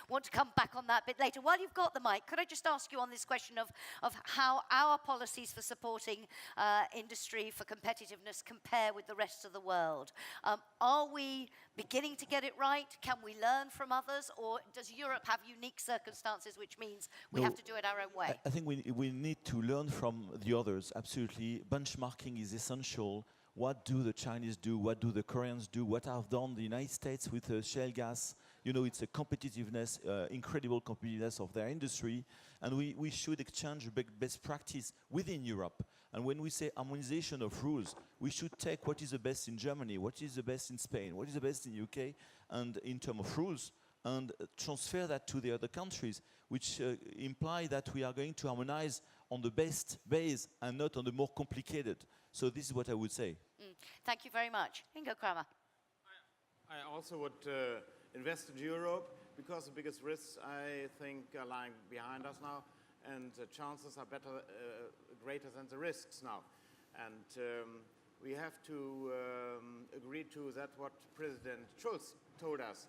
want to come back on that a bit later. While you've got the mic, could I just ask you on this question of how our policies for supporting industry, for competitiveness, compare with the rest of the world? Are we beginning to get it right? Can we learn from others? Or does Europe have unique circumstances, which means we have to do it our own way? I think we need to learn from the others, absolutely. Benchmarking is essential. What do the Chinese do? What do the Koreans do? What have done the United States with shale gas? You know, it's a competitiveness, incredible competitiveness of their industry. And we should exchange best practice within Europe. And when we say harmonization of rules, we should take what is the best in Germany, what is the best in Spain, what is the best in the UK, and in terms of rules, and transfer that to the other countries, which imply that we are going to harmonize on the best base and not on the more complicated. So this is what I would say. Thank you very much. Ingo Kramer. I also would invest in Europe because the biggest risks, I think, are lying behind us now, and the chances are greater than the risks now. And we have to agree to that what President Schulz told us.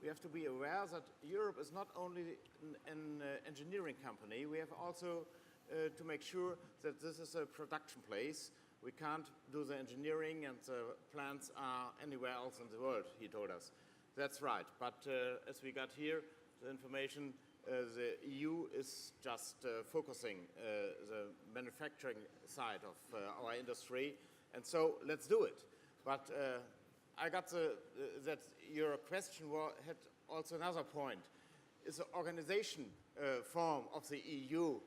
We have to be aware that Europe is not only an engineering company, we have also to make sure that this is a production place. We can't do the engineering and the plants are anywhere else in the world, he told us. That's right, but as we got here, the information, the EU is just focusing the manufacturing side of our industry, and so let's do it. But I got that your question had also another point. Is the organization form of the EU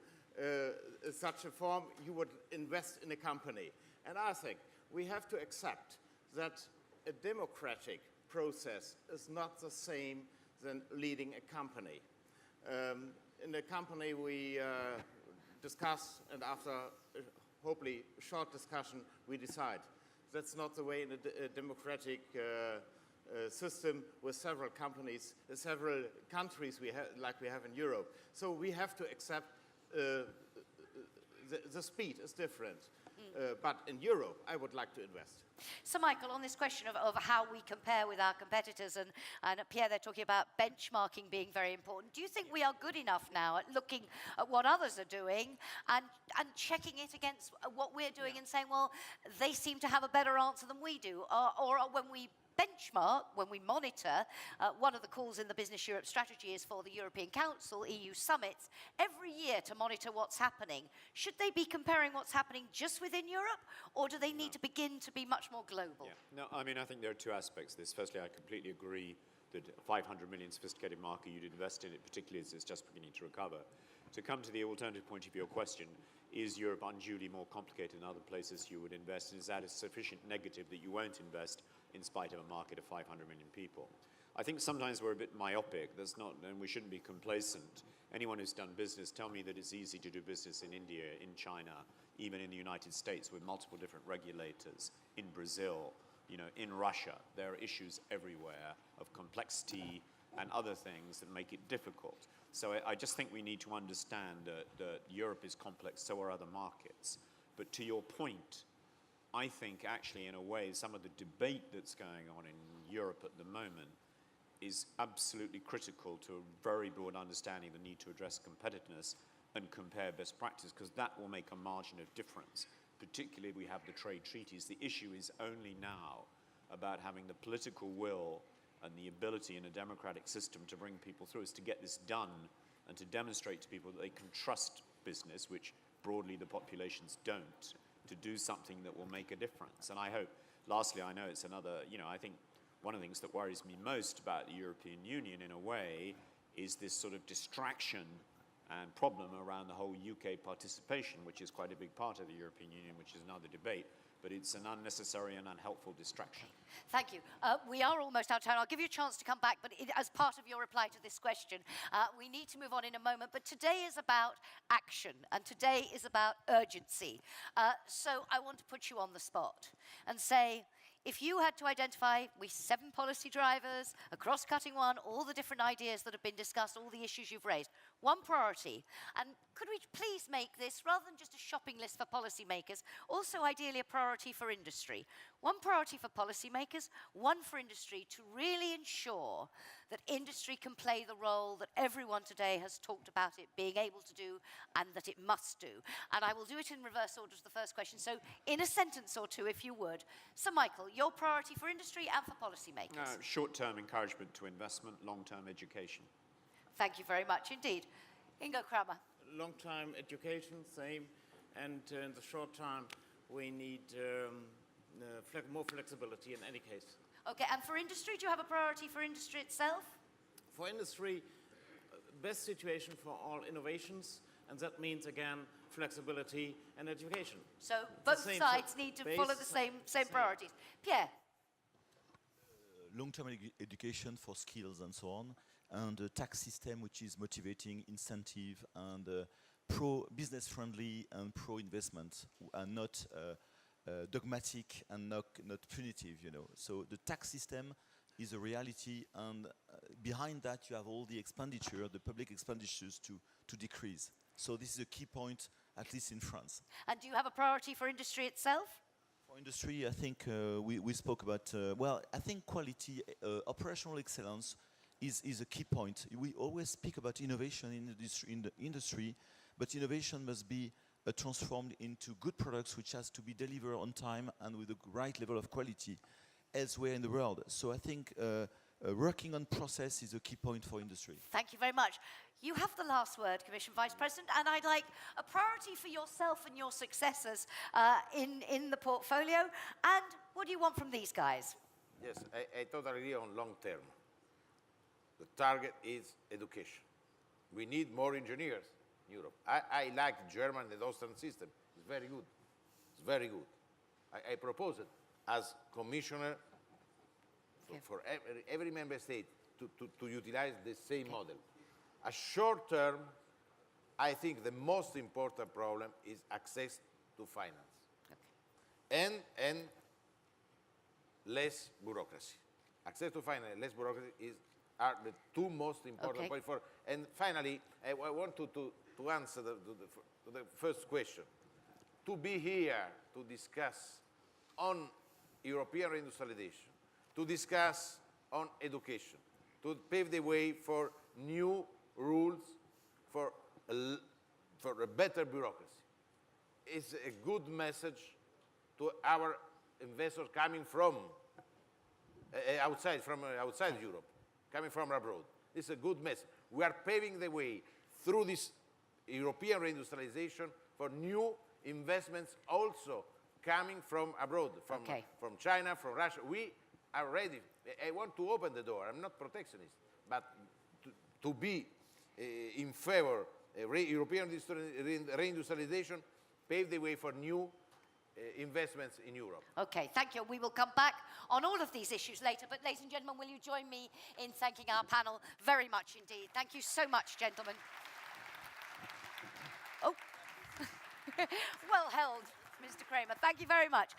such a form you would invest in a company? And I think we have to accept that a democratic process is not the same than leading a company. In a company we discuss, and after hopefully a short discussion we decide. That's not the way in a democratic system with several companies, several countries like we have in Europe. So we have to accept the speed is different. But in Europe, I would like to invest. So, Michael, on this question of how we compare with our competitors, and Pierre, they're talking about benchmarking being very important. Do you think we are good enough now at looking at what others are doing and checking it against what we're doing and saying, well, they seem to have a better answer than we do? Or when we benchmark, when we monitor, one of the calls in the Business Europe strategy is for the European Council, EU summits, every year to monitor what's happening. Should they be comparing what's happening just within Europe, or do they need to begin to be much more global? Yeah. No, I mean, I think there are two aspects to this. Firstly, I completely agree that a 500 million sophisticated market, you'd invest in it, particularly as it's just beginning to recover. To come to the alternative point of your question, is Europe unduly more complicated than other places you would invest? And is that a sufficient negative that you won't invest in spite of a market of 500 million people? I think sometimes we're a bit myopic. That's not, and we shouldn't be complacent. Anyone who's done business, tell me that it's easy to do business in India, in China, even in the United States with multiple different regulators, in Brazil, you know, in Russia. There are issues everywhere of complexity and other things that make it difficult. So I just think we need to understand that Europe is complex, so are other markets. But to your point, I think actually in a way some of the debate that's going on in Europe at the moment is absolutely critical to a very broad understanding of the need to address competitiveness and compare best practice, because that will make a margin of difference. Particularly if we have the trade treaties. The issue is only now about having the political will and the ability in a democratic system to bring people through, is to get this done and to demonstrate to people that they can trust business, which broadly the populations don't, to do something that will make a difference. And I hope, lastly, I know it's another, you know, I think one of the things that worries me most about the European Union in a way is this sort of distraction and problem around the whole UK participation, which is quite a big part of the European Union, which is another debate. But it's an unnecessary and unhelpful distraction. Thank you. We are almost out of time. I'll give you a chance to come back, but as part of your reply to this question, we need to move on in a moment. But today is about action, and today is about urgency. So I want to put you on the spot and say, if you had to identify with 7 policy drivers, a cross-cutting one, all the different ideas that have been discussed, all the issues you've raised, one priority, and could we please make this, rather than just a shopping list for policymakers, also ideally a priority for industry? One priority for policymakers, one for industry, to really ensure that industry can play the role that everyone today has talked about it being able to do and that it must do. And I will do it in reverse order to the first question. So in a sentence or two, if you would. Sir Michael, your priority for industry and for policymakers? Short-term encouragement to investment, long-term education. Thank you very much indeed. Ingo Kramer. Long-time education, same. And in the short term, we need more flexibility in any case. Okay, and for industry, do you have a priority for industry itself? For industry, best situation for all innovations, and that means, again, flexibility and education. So It's both the same sides need to follow the same priorities. Pierre? Long-term education for skills and so on, and a tax system which is motivating, incentive, and pro-business friendly and pro-investment, and not dogmatic and not punitive, you know. So the tax system is a reality, and behind that you have all the expenditure, the public expenditures to decrease. So this is a key point, at least in France. And do you have a priority for industry itself? For industry, I think we spoke about, well, I think quality, operational excellence is a key point. We always speak about innovation in the industry, but innovation must be transformed into good products which has to be delivered on time and with the right level of quality elsewhere in the world. So I think working on process is a key point for industry. Thank you very much. You have the last word, Commission Vice President, and I'd like a priority for yourself and your successors in the portfolio. And what do you want from these guys? Yes, I totally agree on long term. The target is education. We need more engineers in Europe. I like the German and Austrian system. It's very good. It's very good. I propose it as commissioner for every member state to utilize the same model. A short term, I think the most important problem is access to finance. And less bureaucracy. Access to finance and less bureaucracy are the two most important points for. And finally, I want to answer the first question. To be here to discuss on European reindustrialization, to discuss on education, to pave the way for new rules, for a better bureaucracy. It's a good message to our investors coming from outside Europe, coming from abroad. It's a good message. We are paving the way through this European reindustrialization for new investments also coming from abroad, from China, from Russia. We are ready. I want to open the door. I'm not protectionist, but to be in favor of European reindustrialization, pave the way for new investments in Europe. Okay, thank you. We will come back on all of these issues later. But ladies and gentlemen, will you join me in thanking our panel very much indeed? Thank you so much, gentlemen. Oh, well held, Mr. Kramer. Thank you very much.